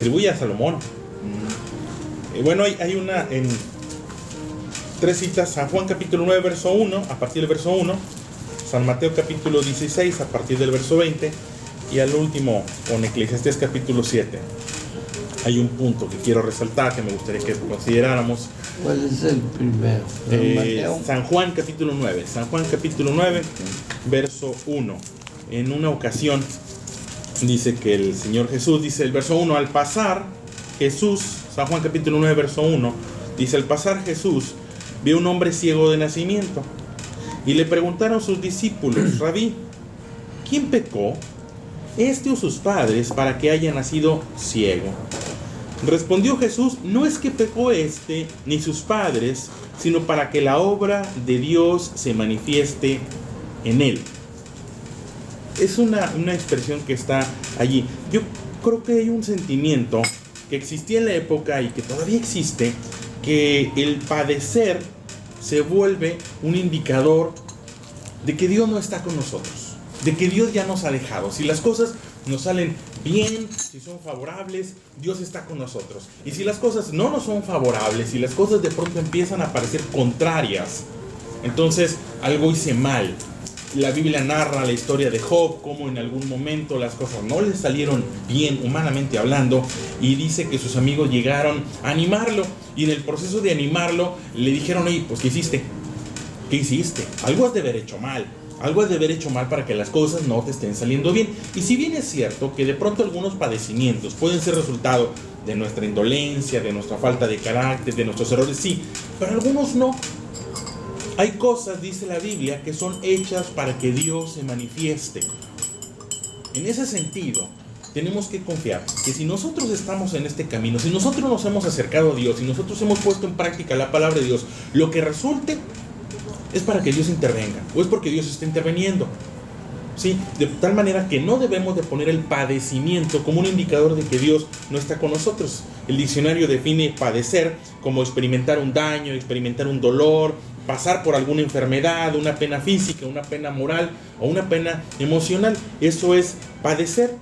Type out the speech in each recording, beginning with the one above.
atribuye a Salomón. Bueno, hay una en tres citas: San Juan capítulo 9 verso 1 a partir del verso 1, San Mateo capítulo 16 a partir del verso 20 y al último con Eclesiastés capítulo 7. Hay un punto que quiero resaltar que me gustaría que consideráramos. ¿Cuál es el primero? San Juan capítulo 9. San Juan capítulo 9 verso 1. En una ocasión dice que el Señor Jesús, dice el verso 1, al pasar Jesús, San Juan capítulo 9 verso 1, dice: al pasar Jesús vio un hombre ciego de nacimiento y le preguntaron sus discípulos: Rabí, ¿quién pecó, este o sus padres, para que haya nacido ciego? Respondió Jesús: no es que pecó este ni sus padres, sino para que la obra de Dios se manifieste en él. Es una expresión que está allí. Yo creo que hay un sentimiento que existía en la época y que todavía existe, que el padecer se vuelve un indicador de que Dios no está con nosotros, de que Dios ya nos ha dejado. Si las cosas nos salen bien, si son favorables, Dios está con nosotros. Y si las cosas no nos son favorables, si las cosas de pronto empiezan a parecer contrarias, entonces algo hice mal. La Biblia narra la historia de Job, cómo en algún momento las cosas no le salieron bien humanamente hablando, y dice que sus amigos llegaron a animarlo, y en el proceso de animarlo le dijeron: oye, pues ¿qué hiciste? ¿Qué hiciste? Algo has de haber hecho mal. Algo has de haber hecho mal para que las cosas no te estén saliendo bien. Y si bien es cierto que de pronto algunos padecimientos pueden ser resultado de nuestra indolencia, de nuestra falta de carácter, de nuestros errores, sí, pero algunos no. Hay cosas, dice la Biblia, que son hechas para que Dios se manifieste. En ese sentido, tenemos que confiar que si nosotros estamos en este camino, si nosotros nos hemos acercado a Dios, si nosotros hemos puesto en práctica la palabra de Dios, lo que resulte es para que Dios intervenga, o es porque Dios está interviniendo. ¿Sí? De tal manera que no debemos de poner el padecimiento como un indicador de que Dios no está con nosotros. El diccionario define padecer como experimentar un daño, experimentar un dolor, pasar por alguna enfermedad, una pena física, una pena moral o una pena emocional. Eso es padecer.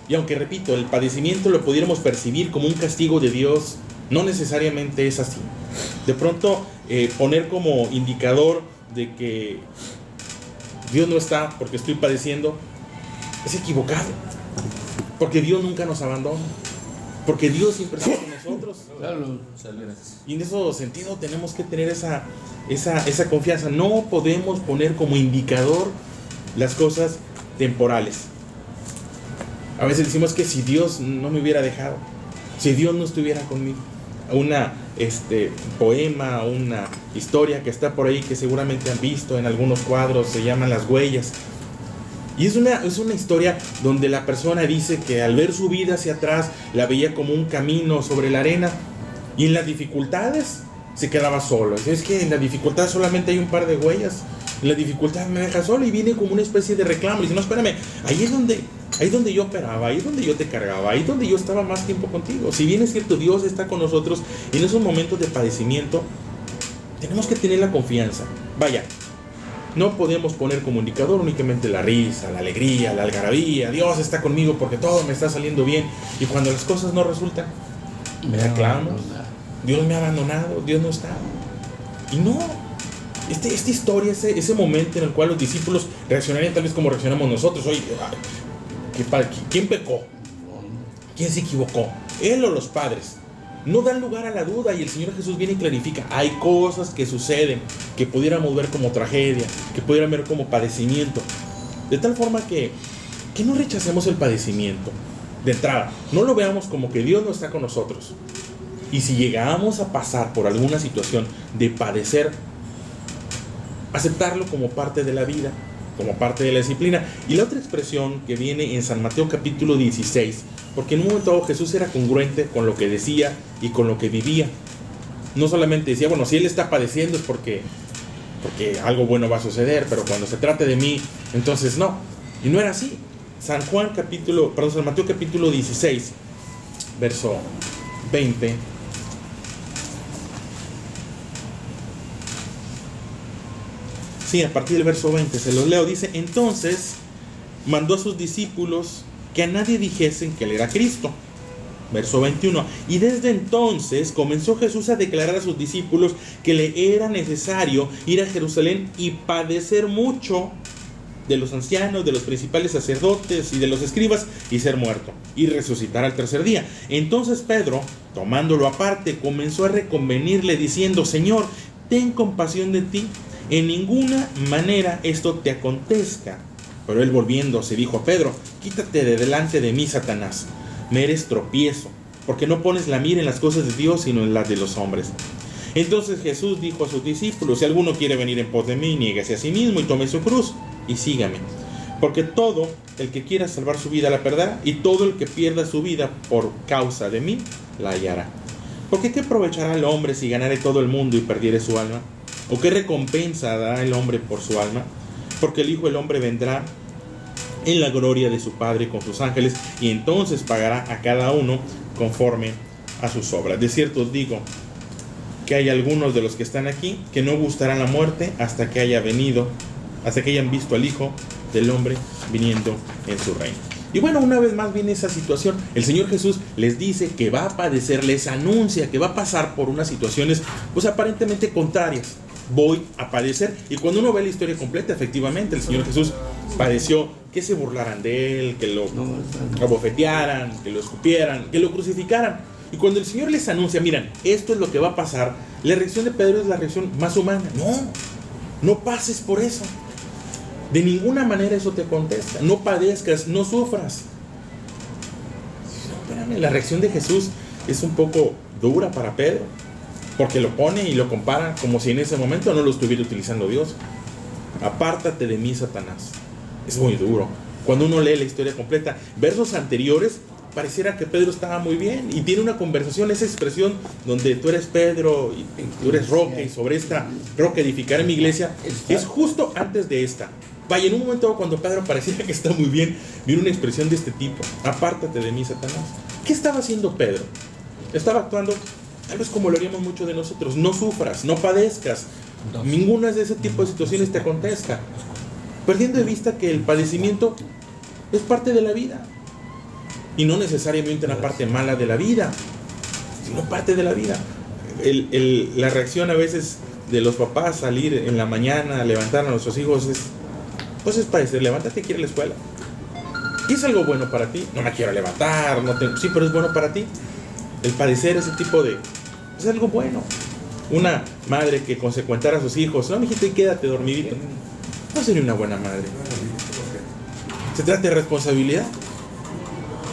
Y aunque, repito, el padecimiento lo pudiéramos percibir como un castigo de Dios, no necesariamente es así. De pronto, poner como indicador de que Dios no está porque estoy padeciendo es equivocado, porque Dios nunca nos abandona, porque Dios siempre está con nosotros. Y en ese sentido tenemos que tener esa confianza. No podemos poner como indicador las cosas temporales. A veces decimos que si Dios no me hubiera dejado, si Dios no estuviera conmigo. Una poema, una historia que está por ahí, que seguramente han visto en algunos cuadros, se llaman Las Huellas. Y es una historia donde la persona dice que al ver su vida hacia atrás la veía como un camino sobre la arena, y en las dificultades se quedaba solo. Es que en la dificultad solamente hay un par de huellas, en la dificultad me deja solo, y viene como una especie de reclamo. Y dice: no, espérame, ahí es donde yo operaba, ahí es donde yo te cargaba, ahí es donde yo estaba más tiempo contigo. Si bien es cierto, Dios está con nosotros en esos momentos de padecimiento, tenemos que tener la confianza. Vaya, no podemos poner como indicador únicamente la risa, la alegría, la algarabía. Dios está conmigo porque todo me está saliendo bien, y cuando las cosas no resultan, me reclamo: Dios me ha abandonado, Dios no está. Y no, esta historia, ese momento en el cual los discípulos reaccionarían tal vez como reaccionamos nosotros. Oye, ¿quién pecó? ¿Quién se equivocó? ¿Él o los padres? No dan lugar a la duda, y el Señor Jesús viene y clarifica: hay cosas que suceden que pudiéramos ver como tragedia, que pudiéramos ver como padecimiento, de tal forma que no rechacemos el padecimiento de entrada. No lo veamos como que Dios no está con nosotros. Y si llegamos a pasar por alguna situación de padecer, aceptarlo como parte de la vida, como parte de la disciplina. Y la otra expresión que viene en San Mateo capítulo 16, porque en un momento dado Jesús era congruente con lo que decía y con lo que vivía. No solamente decía: bueno, si Él está padeciendo es porque algo bueno va a suceder, pero cuando se trate de mí, entonces no. Y no era así. San Mateo capítulo 16, verso 20. Sí, a partir del verso 20 se los leo. Dice: entonces mandó a sus discípulos que a nadie dijesen que Él era Cristo, Verso 21. Y desde entonces comenzó Jesús a declarar a sus discípulos que le era necesario ir a Jerusalén y padecer mucho de los ancianos, de los principales sacerdotes y de los escribas, y ser muerto y resucitar al tercer día. Entonces Pedro, tomándolo aparte, comenzó a reconvenirle diciendo: Señor, ten compasión de ti, en ninguna manera esto te acontezca. Pero él, volviéndose, dijo a Pedro: quítate de delante de mí, Satanás, me eres tropiezo, porque no pones la mira en las cosas de Dios, sino en las de los hombres. Entonces Jesús dijo a sus discípulos: si alguno quiere venir en pos de mí, niéguese a sí mismo y tome su cruz y sígame. Porque todo el que quiera salvar su vida la perderá, y todo el que pierda su vida por causa de mí la hallará. Porque ¿qué aprovechará el hombre si ganare todo el mundo y perdiere su alma? ¿O qué recompensa dará el hombre por su alma? Porque el Hijo del Hombre vendrá en la gloria de su Padre con sus ángeles, y entonces pagará a cada uno conforme a sus obras. De cierto os digo que hay algunos de los que están aquí que no gustarán la muerte hasta que hayan visto al Hijo del Hombre viniendo en su reino. Y bueno, una vez más viene esa situación. El Señor Jesús les dice que va a padecer, les anuncia que va a pasar por unas situaciones pues aparentemente contrarias. Voy a padecer. Y cuando uno ve la historia completa, efectivamente el Señor Jesús padeció que se burlaran de él, que lo abofetearan, que lo escupieran, que lo crucificaran. Y cuando el Señor les anuncia: miren, esto es lo que va a pasar, la reacción de Pedro es la reacción más humana. No pases por eso. De ninguna manera eso te contesta. No padezcas, no sufras. Espérame, la reacción de Jesús es un poco dura para Pedro, porque lo pone y lo compara como si en ese momento no lo estuviera utilizando Dios. Apártate de mí, Satanás. Es muy duro. Cuando uno lee la historia completa, versos anteriores, pareciera que Pedro estaba muy bien y tiene una conversación, esa expresión donde tú eres Pedro y tú eres roca, y sobre esta roca edificaré mi iglesia, es justo antes de esta. Vaya, en un momento cuando Pedro pareciera que está muy bien, viene una expresión de este tipo: apártate de mí, Satanás. ¿Qué estaba haciendo Pedro? Estaba actuando tal vez como lo haríamos muchos de nosotros: no sufras, no padezcas, ninguna de ese tipo de situaciones te acontezca, perdiendo de vista que el padecimiento es parte de la vida, y no necesariamente una parte mala de la vida, sino parte de la vida. La reacción a veces de los papás salir en la mañana a levantar a nuestros hijos es padecer. Levántate, quiere ir a la escuela. ¿Y es algo bueno para ti? No me quiero levantar, sí, pero es bueno para ti. El padecer ese tipo de... es algo bueno. Una madre que consecuentara a sus hijos: no, mijito, y quédate dormidito, no sería una buena madre. Se trata de responsabilidad.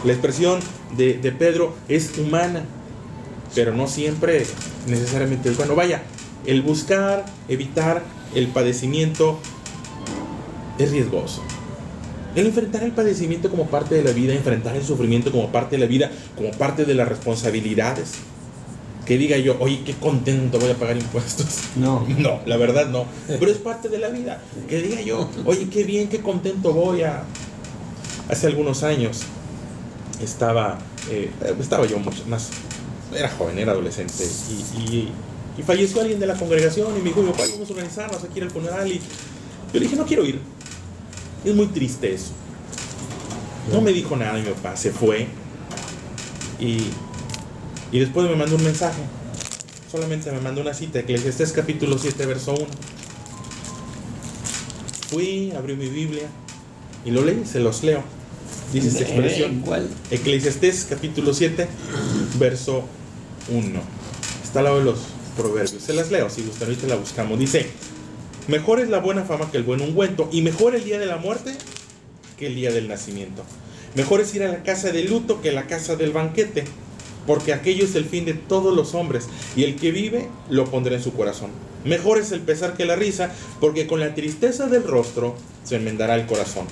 La expresión de Pedro es humana, pero no siempre necesariamente es bueno. Vaya, el buscar, evitar el padecimiento es riesgoso. El enfrentar el padecimiento como parte de la vida, enfrentar el sufrimiento como parte de la vida, como parte de las responsabilidades. Que diga yo: oye, qué contento voy a pagar impuestos. No, la verdad no. Pero es parte de la vida. Que diga yo: oye, qué bien, qué contento voy a... Hace algunos años estaba yo mucho más... era joven, era adolescente. Y falleció alguien de la congregación y me dijo: vamos a organizarnos aquí en el funeral. Y yo le dije: no quiero ir. Es muy triste eso. No me dijo nada mi papá, se fue. Y después me mandó un mensaje. Solamente me mandó una cita: Eclesiastés capítulo 7, verso 1. Fui, abrí mi Biblia y lo leí, se los leo. Dice esta expresión: ¿cuál? Eclesiastés capítulo 7, verso 1. Está al lado de los proverbios. Se las leo, si gustan, ahorita la buscamos. Dice: mejor es la buena fama que el buen ungüento, y mejor el día de la muerte que el día del nacimiento. Mejor es ir a la casa de luto que a la casa del banquete, porque aquello es el fin de todos los hombres, y el que vive lo pondrá en su corazón. Mejor es el pesar que la risa, porque con la tristeza del rostro se enmendará el corazón.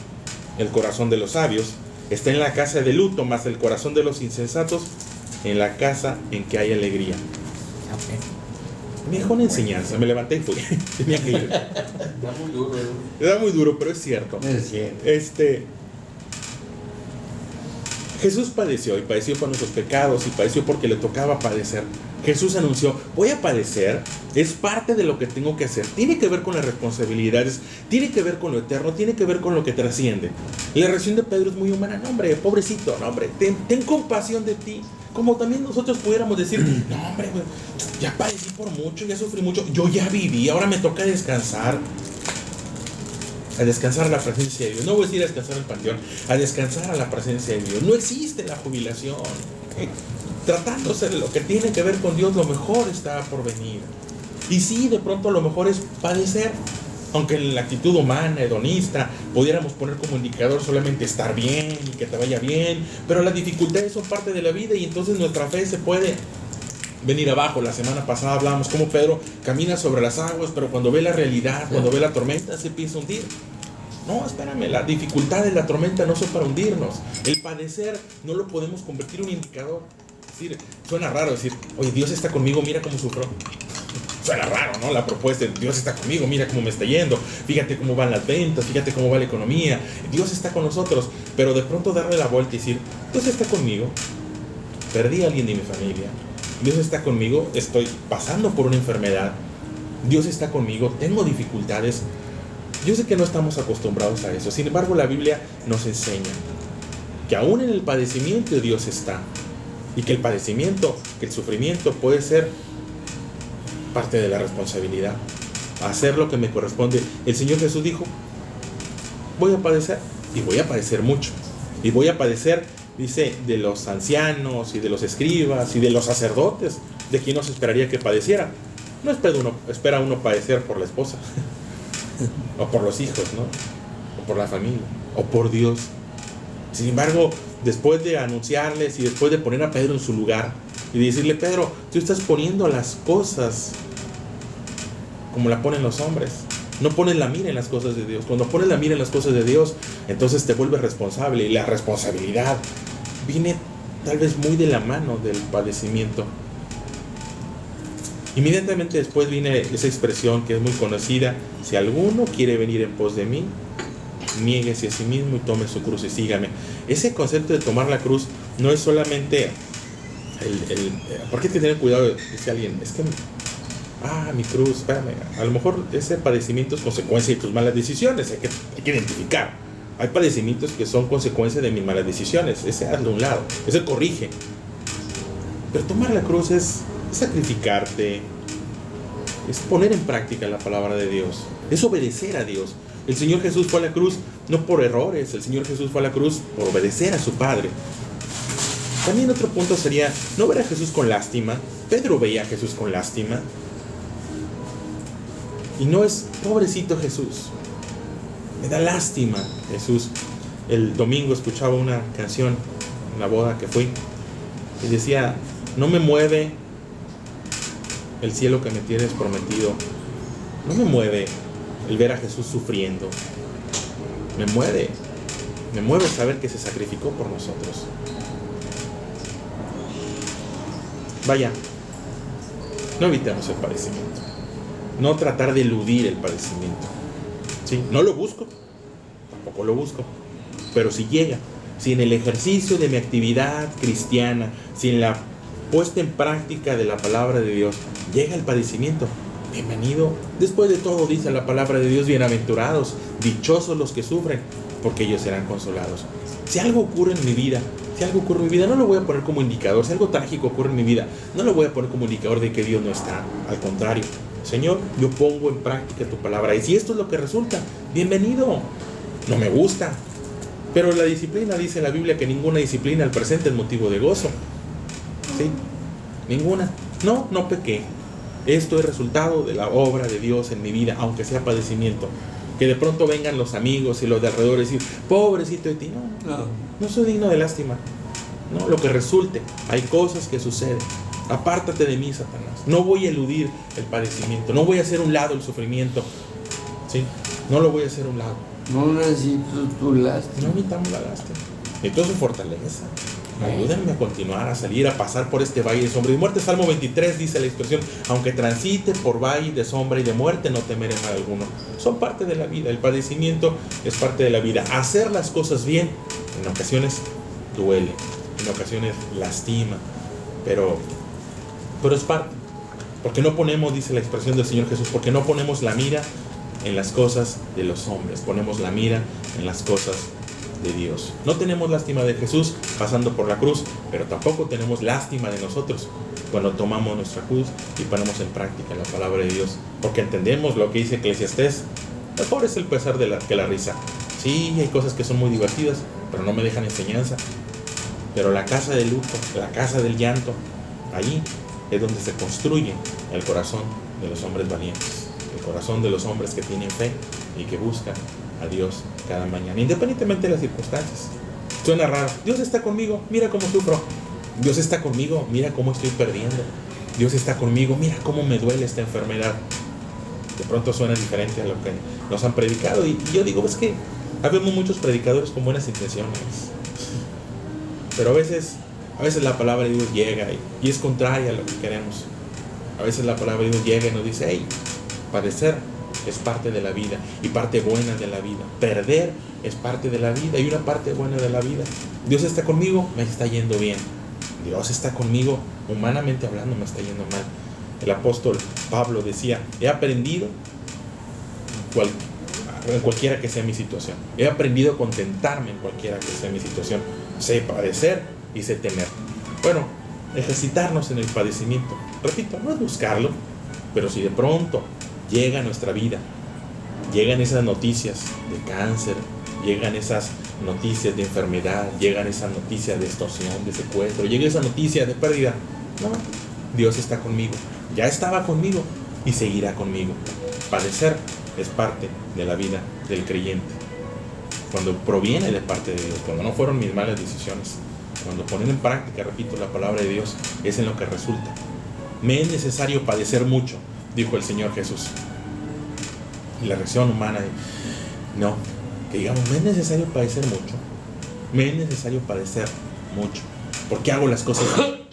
El corazón de los sabios está en la casa de luto, mas el corazón de los insensatos en la casa en que hay alegría. Me dejó una enseñanza, me levanté y fui. Tenía que ir. Da muy duro. Da muy duro, pero es cierto. Es cierto. Jesús padeció y padeció por nuestros pecados y padeció porque le tocaba padecer. Jesús anunció, voy a padecer, es parte de lo que tengo que hacer. Tiene que ver con las responsabilidades, tiene que ver con lo eterno, tiene que ver con lo que trasciende. La reacción de Pedro es muy humana. No, hombre, pobrecito, no, hombre, ten compasión de ti. Como también nosotros pudiéramos decir, no, hombre, ya padecí por mucho, ya sufrí mucho, yo ya viví, ahora me toca descansar. A descansar a la presencia de Dios. No voy a decir a descansar en el panteón, a descansar a la presencia de Dios. No existe la jubilación. Tratándose de lo que tiene que ver con Dios, lo mejor está por venir. Y sí, de pronto lo mejor es padecer. Aunque en la actitud humana, hedonista, pudiéramos poner como indicador solamente estar bien y que te vaya bien. Pero las dificultades son parte de la vida y entonces nuestra fe se puede venir abajo. La semana pasada hablábamos cómo Pedro camina sobre las aguas, pero cuando ve la realidad, cuando ve la tormenta, se empieza a hundir. No, espérame, las dificultades, la tormenta no son para hundirnos. El padecer no lo podemos convertir en un indicador. Es decir, suena raro decir, oye, Dios está conmigo, mira cómo sufro. Suena raro, ¿no? La propuesta de Dios está conmigo, mira cómo me está yendo. Fíjate cómo van las ventas, fíjate cómo va la economía. Dios está con nosotros. Pero de pronto darle la vuelta y decir, Dios está conmigo. Perdí a alguien de mi familia. Dios está conmigo, estoy pasando por una enfermedad. Dios está conmigo, tengo dificultades. Yo sé que no estamos acostumbrados a eso. Sin embargo, la Biblia nos enseña que aún en el padecimiento Dios está. Y que el padecimiento, que el sufrimiento puede ser parte de la responsabilidad. Hacer lo que me corresponde. El Señor Jesús dijo, voy a padecer y voy a padecer mucho. Y voy a padecer, dice, de los ancianos y de los escribas y de los sacerdotes, de quien no se esperaría que padeciera. No espera uno padecer por la esposa, o por los hijos, ¿no? O por la familia, o por Dios. Sin embargo, después de anunciarles y después de poner a Pedro en su lugar y de decirle, Pedro, tú estás poniendo las cosas como la ponen los hombres. No pones la mira en las cosas de Dios. Cuando pones la mira en las cosas de Dios, entonces te vuelves responsable. Y la responsabilidad viene tal vez muy de la mano del padecimiento. Inmediatamente después viene esa expresión que es muy conocida: si alguno quiere venir en pos de mí, niéguese a sí mismo y tome su cruz y sígame. Ese concepto de tomar la cruz no es solamente porque hay que tener cuidado, dice alguien, es que mi cruz, espérame, a lo mejor ese padecimiento es consecuencia de tus malas decisiones. Hay que identificar. Hay padecimientos que son consecuencia de mis malas decisiones. Ese hazlo a un lado, ese corrige. Pero tomar la cruz es sacrificarte, es poner en práctica la palabra de Dios, es obedecer a Dios. El Señor Jesús fue a la cruz no por errores, el Señor Jesús fue a la cruz por obedecer a su Padre. También otro punto sería no ver a Jesús con lástima. Pedro veía a Jesús con lástima. Y no es pobrecito Jesús, me da lástima Jesús. El domingo escuchaba una canción en la boda que fui y decía, no me mueve el cielo que me tienes prometido, no me mueve el ver a Jesús sufriendo, me mueve saber que se sacrificó por nosotros. Vaya, no evitemos el padecimiento, no tratar de eludir el padecimiento. ¿Sí? No lo busco, tampoco lo busco, pero si llega, si en el ejercicio de mi actividad cristiana, si en la puesta en práctica de la palabra de Dios llega el padecimiento, bienvenido. Después de todo, dice la palabra de Dios, bienaventurados, dichosos los que sufren, porque ellos serán consolados. Si algo ocurre en mi vida, no lo voy a poner como indicador. Si algo trágico ocurre en mi vida, no lo voy a poner como indicador de que Dios no está. Al contrario, Señor, yo pongo en práctica tu palabra. Y si esto es lo que resulta, bienvenido. No me gusta, pero la disciplina, dice la Biblia, que ninguna disciplina al presente es motivo de gozo. ¿Sí? Ninguna. No pequé. Esto es resultado de la obra de Dios en mi vida, aunque sea padecimiento. Que de pronto vengan los amigos y los de alrededor y decir, pobrecito de ti. No soy digno de lástima. No, lo que resulte. Hay cosas que suceden. Apártate de mí, Satanás. No voy a eludir el padecimiento. No voy a hacer a un lado el sufrimiento. ¿Sí? No lo voy a hacer a un lado. No necesito tu lástima. No necesitamos la lástima. Necesito su fortaleza. Ayúdenme a continuar, a salir, a pasar por este valle de sombra y de muerte. Salmo 23 dice la expresión, aunque transite por valle de sombra y de muerte, no temeré mal alguno. Son parte de la vida, el padecimiento es parte de la vida. Hacer las cosas bien, en ocasiones, duele, en ocasiones lastima, pero es parte. Porque no ponemos, dice la expresión del Señor Jesús, porque no ponemos la mira en las cosas de los hombres, ponemos la mira en las cosas de Dios. No tenemos lástima de Jesús pasando por la cruz, pero tampoco tenemos lástima de nosotros cuando tomamos nuestra cruz y ponemos en práctica la palabra de Dios, porque entendemos lo que dice Eclesiastés: mejor es el pesar que la risa. Sí, hay cosas que son muy divertidas, pero no me dejan enseñanza. Pero la casa del luto, la casa del llanto, allí es donde se construye el corazón de los hombres valientes, el corazón de los hombres que tienen fe y que buscan a Dios cada mañana, independientemente de las circunstancias. Suena raro: Dios está conmigo, mira cómo sufro. Dios está conmigo, mira cómo estoy perdiendo. Dios está conmigo, mira cómo me duele esta enfermedad. De pronto suena diferente a lo que nos han predicado, y yo digo, es que habemos muchos predicadores con buenas intenciones, pero a veces la palabra de Dios llega y es contraria a lo que queremos. A veces la palabra de Dios llega y nos dice: hey, padecer es parte de la vida y parte buena de la vida. Perder es parte de la vida y una parte buena de la vida. Dios está conmigo, me está yendo bien. Dios está conmigo, humanamente hablando, me está yendo mal. El apóstol Pablo decía: he aprendido, en cualquiera que sea mi situación, he aprendido a contentarme en cualquiera que sea mi situación. Sé padecer y sé temer. Bueno, ejercitarnos en el padecimiento, repito, no es buscarlo, pero si de pronto llega a nuestra vida, llegan esas noticias de cáncer, llegan esas noticias de enfermedad, llegan esas noticias de extorsión, de secuestro, llega esa noticia de pérdida, no, Dios está conmigo, ya estaba conmigo y seguirá conmigo. Padecer es parte de la vida del creyente, cuando proviene de parte de Dios, cuando no fueron mis malas decisiones, cuando ponen en práctica, repito, la palabra de Dios, es en lo que resulta. Me es necesario padecer mucho, dijo el Señor Jesús. Y la reacción humana, no, que digamos, me es necesario padecer mucho, me es necesario padecer mucho. ¿Por qué hago las cosas así?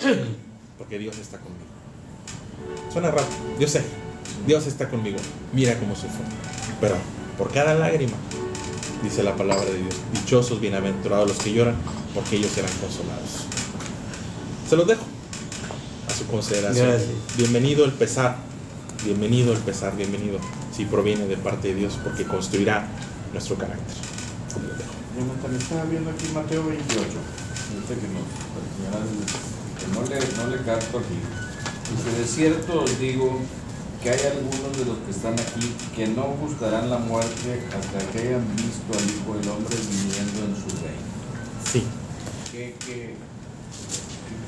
Porque Dios está conmigo. Suena raro, yo sé, Dios está conmigo, mira cómo sufro, pero por cada lágrima, dice la palabra de Dios, dichosos, bienaventurados los que lloran, porque ellos serán consolados. Se los dejo a su consideración. Gracias. Bienvenido el pesar, bienvenido el pesar, bienvenido si proviene de parte de Dios, porque construirá nuestro carácter. Se los dejo. Jonathan, estaba viendo aquí Mateo 28, que no le capto aquí. Dice: de cierto os digo que hay algunos de los que están aquí que no buscarán la muerte hasta que hayan visto al Hijo del Hombre viniendo en su reino. Sí, ¿Qué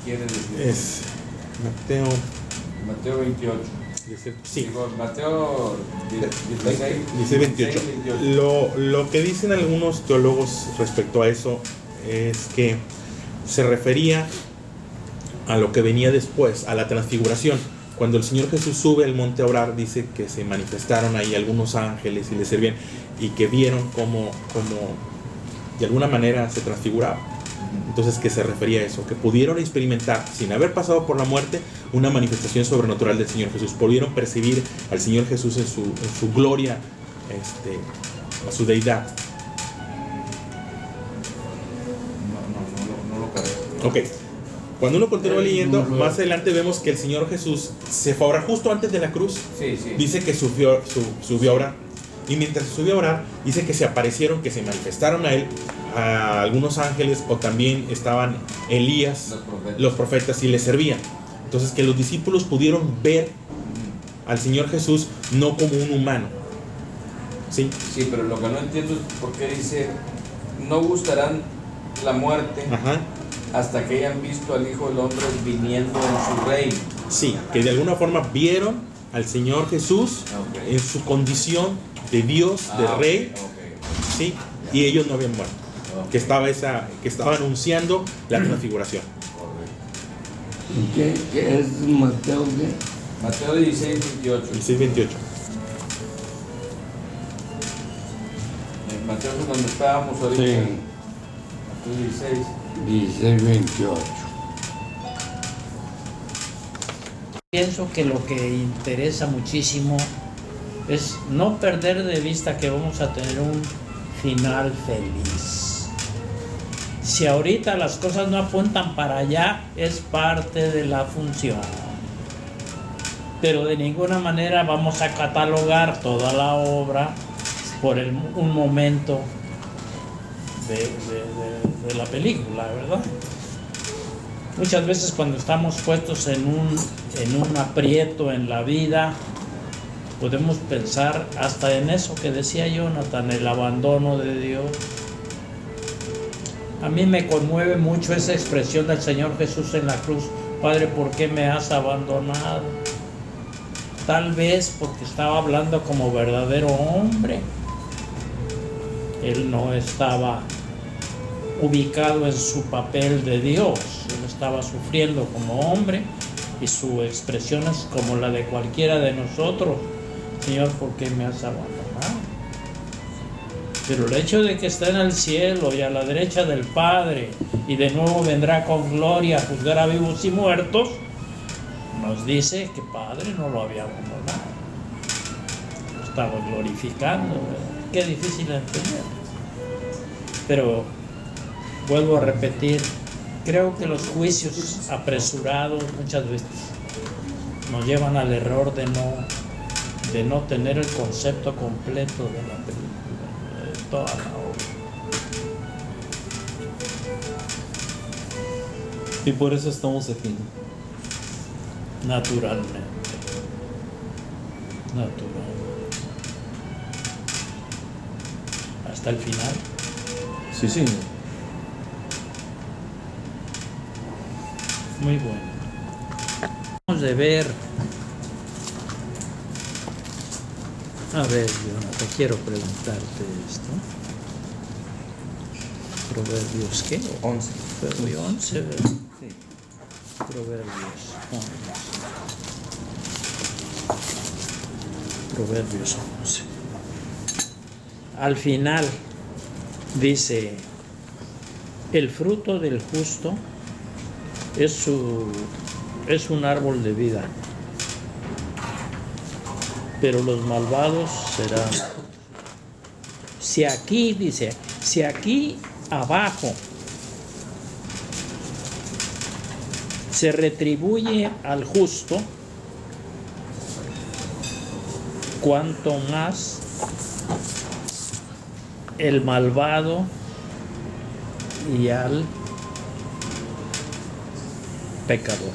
quiere decir? es Mateo 28. sí. Digo, Mateo 16. Dice 28. 28. Lo que dicen algunos teólogos respecto a eso es que se refería a lo que venía después, a la transfiguración. Cuando el Señor Jesús sube al monte a orar, dice que se manifestaron ahí algunos ángeles y le servían, y que vieron como de alguna manera se transfiguraba. Entonces, que se refería a eso, que pudieron experimentar, sin haber pasado por la muerte, una manifestación sobrenatural del Señor Jesús. Pudieron percibir al Señor Jesús en su gloria, a su deidad. No lo creo. Ok. Cuando uno continúa leyendo, más adelante vemos que el Señor Jesús se fue a orar justo antes de la cruz. Sí. Dice que subió a orar. Y mientras subió a orar, dice que se aparecieron, que se manifestaron a él, a algunos ángeles, o también estaban Elías, los profetas, y le servían. Entonces, que los discípulos pudieron ver al Señor Jesús no como un humano. ¿Sí? Sí, pero lo que no entiendo es por qué dice: no gustarán la muerte. Ajá. Hasta que hayan visto al Hijo del Hombre viniendo en su reino. Sí, que de alguna forma vieron al Señor Jesús en su condición de Dios, de Rey, ¿sí? Y ellos no habían muerto. Que estaba anunciando la transfiguración. ¿Qué es Mateo qué? Mateo 16, 28. 16, 28. Mateo es donde estábamos ahorita. Sí. Mateo 16. 16, 28. Pienso que lo que interesa muchísimo es no perder de vista que vamos a tener un final feliz. Si ahorita las cosas no apuntan para allá, es parte de la función. Pero de ninguna manera vamos a catalogar toda la obra por un momento de la película, ¿verdad? Muchas veces cuando estamos puestos en un aprieto en la vida, podemos pensar hasta en eso que decía Jonathan, el abandono de Dios. A mí me conmueve mucho esa expresión del Señor Jesús en la cruz: Padre, ¿por qué me has abandonado? Tal vez porque estaba hablando como verdadero hombre. Él no estaba ubicado en su papel de Dios, él estaba sufriendo como hombre y su expresión es como la de cualquiera de nosotros: Señor, ¿por qué me has abandonado? Pero el hecho de que está en el cielo y a la derecha del Padre y de nuevo vendrá con gloria a juzgar a vivos y muertos, nos dice que Padre no lo había abandonado, lo estaba glorificando, ¿verdad? Qué difícil de entender. Pero vuelvo a repetir, creo que los juicios apresurados muchas veces nos llevan al error de no tener el concepto completo de la película, de toda la obra. Y por eso estamos aquí. Naturalmente. Hasta el final. Sí, sí. Muy bueno. Vamos a ver. A ver, Jonathan, quiero preguntarte esto. Proverbios, ¿qué? 11. Proverbios 11, ¿verdad? Sí. Proverbios 11. Proverbios 11. Al final dice: el fruto del justo es un árbol de vida, pero los malvados serán. Si aquí abajo se retribuye al justo, cuanto más el malvado y al pecador.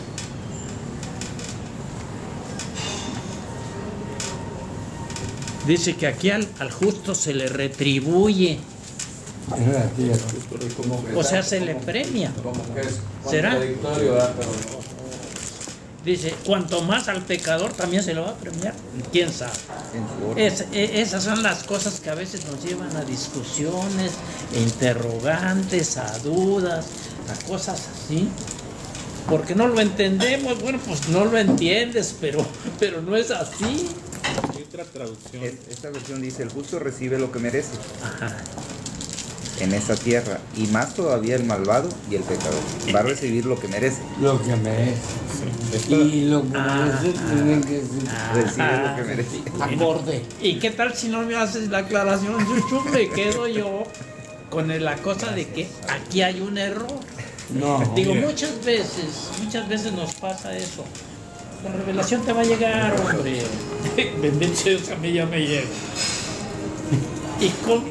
Dice que aquí al justo se le retribuye, En la tierra. o sea, se le premia. Como que es ¿Será? contradictorio, ¿verdad? Pero no. Dice, cuanto más al pecador también se lo va a premiar. ¿Quién sabe? Esas son las cosas que a veces nos llevan a discusiones, interrogantes, a dudas, a cosas así. Porque no lo entendemos. Bueno, pues no lo entiendes, pero no es así. Hay otra traducción. Esta versión dice: el justo recibe lo que merece Ajá. en esta tierra, y más todavía el malvado y el pecador va a recibir lo que merece. Lo que merece. Esta- Y lo que merece tienen que Recibe lo que merece. acorde. ¿Y qué tal si no me haces la aclaración, Chuchu? Me quedo yo con la cosa de que aquí hay un error. No. Digo, muchas veces nos pasa eso. La revelación te va a llegar, hombre. Bendito sea Dios, a mí ya me llega.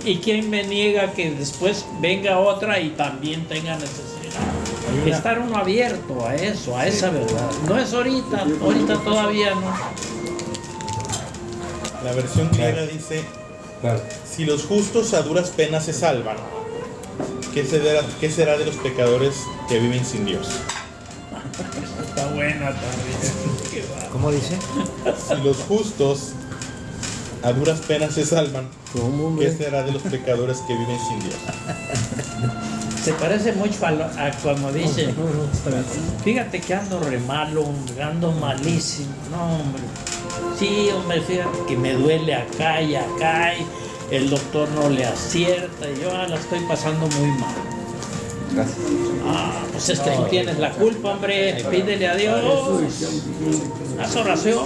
¿Y quién me niega que después venga otra y también tenga necesidad? Estar uno abierto a eso, a esa verdad. No es ahorita todavía no. La versión griega dice: Claro. si los justos a duras penas se salvan, ¿qué será de los pecadores que viven sin Dios? Está buena también. ¿Cómo dice? Si los justos a duras penas se salvan, ¿Cómo, hombre? ¿qué será de los pecadores que viven sin Dios? Se parece mucho a cuando dice, fíjate que ando re malo, ando malísimo. No, hombre. Sí, hombre, fíjate que me duele acá y acá y el doctor no le acierta y yo la estoy pasando muy mal. Gracias. Pues es que tú tienes la culpa, hombre. Pídele a Dios. Haz oración.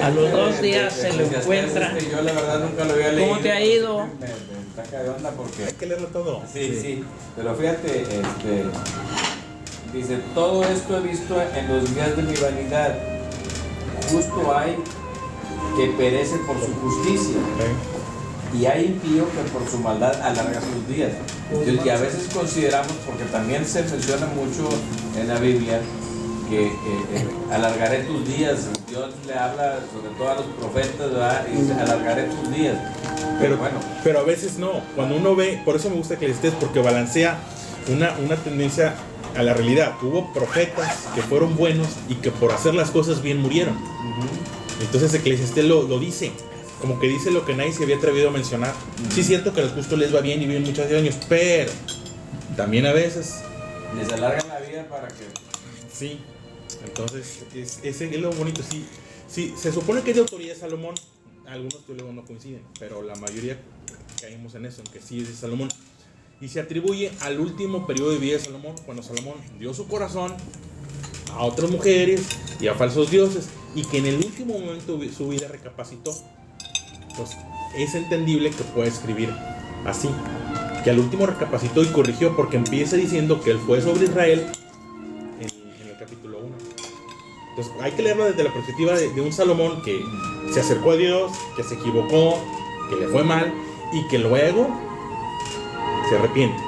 A los 2 días se lo encuentra. Yo la verdad nunca lo había leído. ¿Cómo te ha ido? saca de onda porque... Hay que leerlo todo. Sí, pero fíjate, dice, todo esto he visto en los días de mi vanidad, justo hay que perece por su justicia, y hay impío que por su maldad alarga sus días. Y a veces consideramos, porque también se menciona mucho en la Biblia, que alargaré tus días. Dios le habla sobre todo a los profetas, ¿verdad? Y dice, alargaré tus días. Pero bueno. Pero a veces no. Cuando uno ve, por eso me gusta Eclesiastés, porque balancea una tendencia a la realidad. Hubo profetas que fueron buenos y que por hacer las cosas bien murieron. Entonces Eclesiastés lo dice. Como que dice lo que nadie se había atrevido a mencionar. Sí es cierto que a los justos les va bien y viven muchos años, pero también a veces... les alargan la vida para que... Sí. Entonces, ese es lo bonito. Sí, se supone que es de autoría de Salomón. Algunos teólogos no coinciden, pero la mayoría caímos en eso, en que sí es de Salomón. Y se atribuye al último periodo de vida de Salomón, cuando Salomón dio su corazón a otras mujeres y a falsos dioses, y que en el último momento de su vida recapacitó. Pues es entendible que pueda escribir así, que al último recapacitó y corrigió, porque empieza diciendo que él fue sobre Israel en el capítulo 1. Entonces hay que leerlo desde la perspectiva de un Salomón que se acercó a Dios, que se equivocó, que le fue mal y que luego se arrepiente.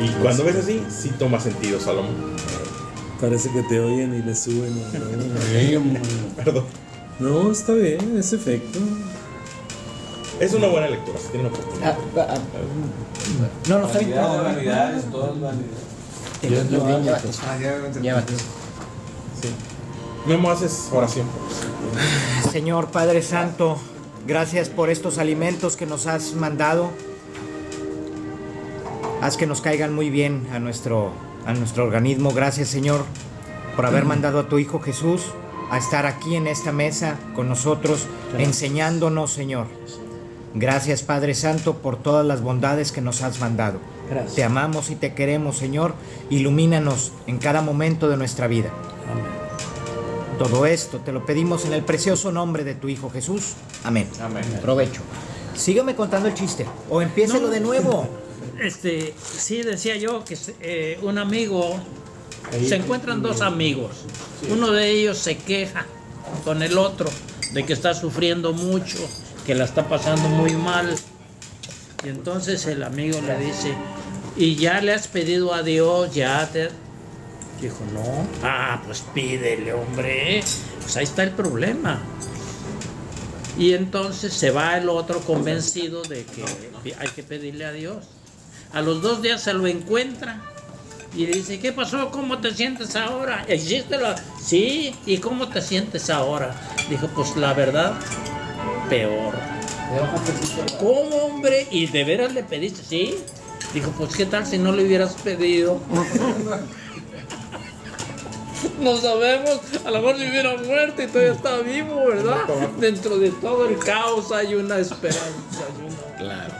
Y cuando ves así, sí toma sentido Salomón. Parece que te oyen y le suben. Perdón. No, está bien, es efecto. Es una buena lectura, si tienen oportunidad. No, está bien. vanidad de vanidades, todo es vanidad. Llévate. Sí. Memo, haces oración. Señor Padre Santo, gracias por estos alimentos que nos has mandado. Haz que nos caigan muy bien a nuestro organismo. Gracias, Señor, por haber mandado a tu Hijo Jesús a estar aquí en esta mesa con nosotros, enseñándonos, Señor. Gracias, Padre Santo, por todas las bondades que nos has mandado. Gracias. Te amamos y te queremos, Señor. Ilumínanos en cada momento de nuestra vida. Amén. Todo esto te lo pedimos en el precioso nombre de tu Hijo Jesús. Amén. Amén. Provecho. Sígame contando el chiste o empiécelo de nuevo. Sí, decía yo que un amigo, se encuentran dos amigos. Uno de ellos se queja con el otro de que está sufriendo mucho, que la está pasando muy mal. Y entonces el amigo le dice, ¿y ya le has pedido a Dios? Dijo, no. Ah, pues pídele, hombre. Pues ahí está el problema. Y entonces se va el otro convencido de que hay que pedirle a Dios. A los 2 días se lo encuentra y le dice, ¿qué pasó? ¿Cómo te sientes ahora? Sí, ¿y cómo te sientes ahora? Dijo, pues la verdad, peor. ¿Cómo, hombre? ¿Y de veras le pediste? Sí. Dijo, pues ¿qué tal si no le hubieras pedido? No sabemos, a lo mejor si hubiera muerto y todavía está vivo, ¿verdad? Dentro de todo el caos hay una esperanza. Claro.